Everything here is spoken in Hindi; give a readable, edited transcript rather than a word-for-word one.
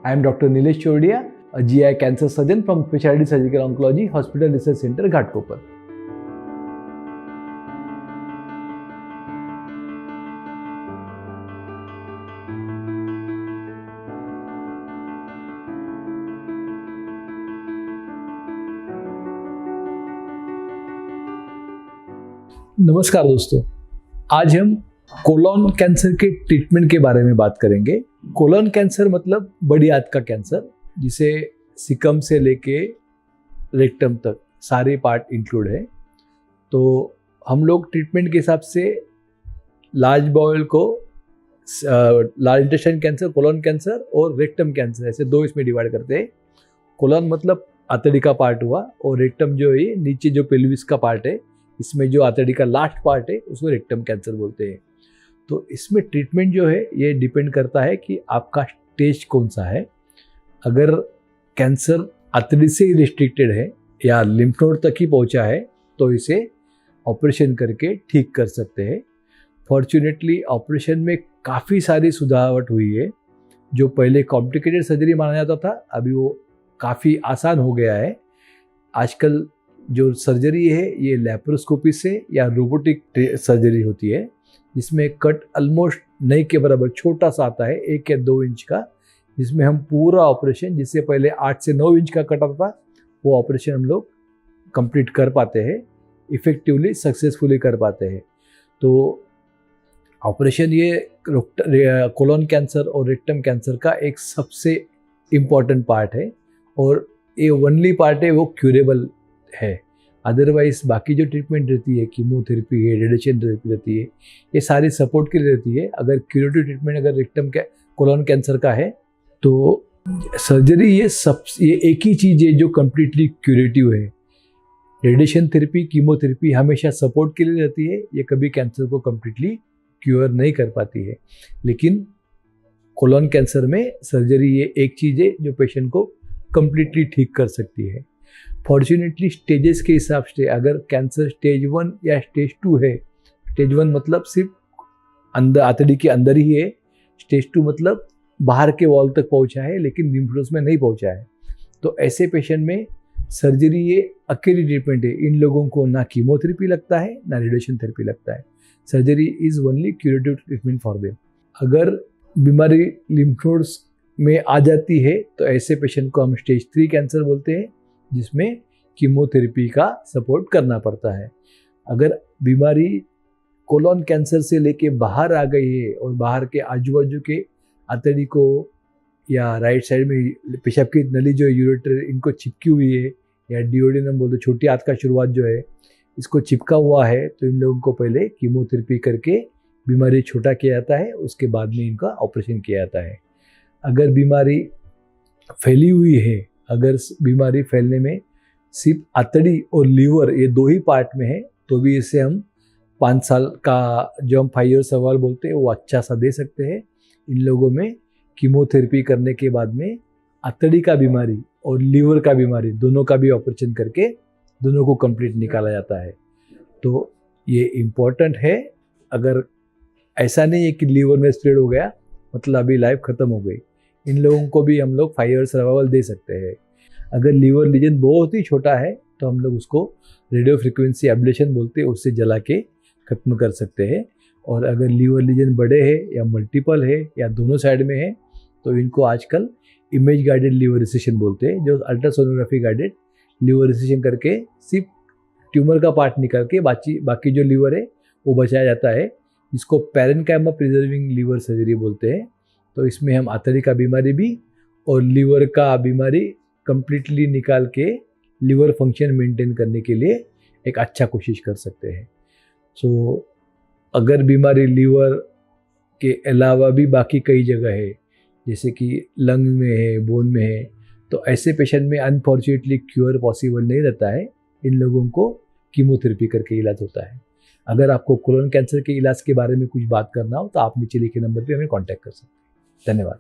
I am Dr. Nilesh Chordia, a GI cancer surgeon from Specialty Surgical Oncology Hospital Research Center, Ghatkopar. नमस्कार दोस्तों, आज हम कोलोन कैंसर के ट्रीटमेंट के बारे में बात करेंगे। कोलोन कैंसर मतलब बड़ी आंत का कैंसर, जिसे सिकम से लेके रेक्टम तक सारे पार्ट इंक्लूड है। तो हम लोग ट्रीटमेंट के हिसाब से लार्ज बाउल को large intestine cancer, colon cancer और रेक्टम कैंसर, ऐसे दो इसमें डिवाइड करते हैं। कोलोन मतलब आंतड़ी का पार्ट हुआ, और रेक्टम जो है नीचे जो पेल्विस का पार्ट है, इसमें जो आंतड़ी का लास्ट पार्ट है उसको रेक्टम कैंसर बोलते हैं। तो इसमें ट्रीटमेंट जो है ये डिपेंड करता है कि आपका स्टेज कौन सा है। अगर कैंसर आंतड़ी से ही रिस्ट्रिक्टेड है या लिम्फ नोड तक ही पहुंचा है तो इसे ऑपरेशन करके ठीक कर सकते हैं। फॉर्चुनेटली ऑपरेशन में काफ़ी सारी सुधारावट हुई है। जो पहले कॉम्प्लिकेटेड सर्जरी माना जाता था, अभी वो काफ़ी आसान हो गया है। आजकल जो सर्जरी है ये लैप्रोस्कोपी से या रोबोटिक सर्जरी होती है, जिसमें कट ऑलमोस्ट नहीं के बराबर छोटा सा आता है, 1 या 2 इंच का, जिसमें हम पूरा ऑपरेशन, जिससे पहले 8 से 9 इंच का कट आता था, वो ऑपरेशन हम लोग कंप्लीट कर पाते हैं, इफेक्टिवली सक्सेसफुली कर पाते हैं। तो ऑपरेशन ये कोलोन कैंसर और रेक्टम कैंसर का एक सबसे इम्पॉर्टेंट पार्ट है, और ये ओनली पार्ट है वो क्यूरेबल है। अदरवाइज बाकी जो ट्रीटमेंट रहती है, कीमोथेरेपी है, रेडिएशन थेरेपी रहती है, ये सारी सपोर्ट के लिए रहती है। अगर क्यूरेटिव ट्रीटमेंट अगर रेक्टम का कोलोन कैंसर का है तो सर्जरी ये एक ही चीज़ है जो कम्प्लीटली क्यूरेटिव है। रेडिएशन थेरेपी, कीमोथेरेपी हमेशा सपोर्ट के लिए रहती है, ये कभी कैंसर को कम्प्लीटली क्योर नहीं कर पाती है। लेकिन कोलोन कैंसर में सर्जरी ये एक चीज़ है जो पेशेंट को कम्प्लीटली ठीक कर सकती है। फॉर्चुनेटली स्टेजेस के हिसाब से अगर कैंसर स्टेज 1 या स्टेज 2 है, स्टेज 1 मतलब सिर्फ अंदर आंतड़ी के अंदर ही है, स्टेज 2 मतलब बाहर के वॉल तक पहुंचा है लेकिन लिम्फ नोड्स में नहीं पहुंचा है, तो ऐसे पेशेंट में सर्जरी ये अकेली ट्रीटमेंट है। इन लोगों को ना कीमोथेरेपी लगता है ना रेडिएशन थेरेपी लगता है। Surgery is only curative treatment for them. अगर बीमारी लिम्फ नोड्स में आ जाती है तो ऐसे पेशेंट को हम स्टेज 3 कैंसर बोलते हैं, जिसमें कीमोथेरेपी का सपोर्ट करना पड़ता है। अगर बीमारी कोलोन कैंसर से लेके बाहर आ गई है और बाहर के आजू बाजू के आंतड़ी को या राइट साइड में पेशाब की नली जो यूरेटर इनको चिपकी हुई है, या डिओडिनम बोलते छोटी आंत का शुरुआत जो है इसको चिपका हुआ है, तो इन लोगों को पहले कीमोथेरेपी करके बीमारी छोटा किया जाता है, उसके बाद में इनका ऑपरेशन किया जाता है। अगर बीमारी फैली हुई है, अगर बीमारी फैलने में सिर्फ आंतड़ी और लीवर ये 2 ही पार्ट में है, तो भी इसे हम 5 साल का जो हम 5 ईयर सवाल बोलते हैं वो अच्छा सा दे सकते हैं। इन लोगों में कीमोथेरेपी करने के बाद में आंतड़ी का बीमारी और लीवर का बीमारी दोनों का भी ऑपरेशन करके दोनों को कंप्लीट निकाला जाता है। तो ये इम्पोर्टेंट है। अगर ऐसा नहीं है कि लीवर में स्प्रेड हो गया मतलब अभी लाइफ ख़त्म हो गई, इन लोगों को भी हम लोग 5 ईयर सर्वाइवल दे सकते हैं। अगर लीवर लीजन बहुत ही छोटा है तो हम लोग उसको रेडियो फ्रिक्वेंसी एब्लेशन बोलते हैं, उससे जला के ख़त्म कर सकते हैं। और अगर लीवर लीजन बड़े हैं या मल्टीपल है या दोनों साइड में है, तो इनको आजकल इमेज गाइडेड लीवर रिसेक्शन बोलते हैं, जो अल्ट्रासोनोग्राफी गाइडेड लीवर रिसेक्शन करके सिर्फ ट्यूमर का पार्ट निकाल के बाकी जो लीवर है वो बचाया जाता है। इसको पैरेन्काइमा प्रिजर्विंग लीवर सर्जरी बोलते हैं। तो इसमें हम आंतड़ी का बीमारी भी और लीवर का बीमारी कंप्लीटली निकाल के लीवर फंक्शन मेंटेन करने के लिए एक अच्छा कोशिश कर सकते हैं। सो अगर बीमारी लीवर के अलावा भी बाकी कई जगह है, जैसे कि लंग में है, बोन में है, तो ऐसे पेशेंट में अनफॉर्चुनेटली क्योर पॉसिबल नहीं रहता है। इन लोगों को कीमोथेरेपी करके इलाज होता है। अगर आपको कोलोन कैंसर के इलाज के बारे में कुछ बात करना हो तो आप नीचे लिखे नंबर पे हमें कांटेक्ट कर सकते हैं। धन्यवाद।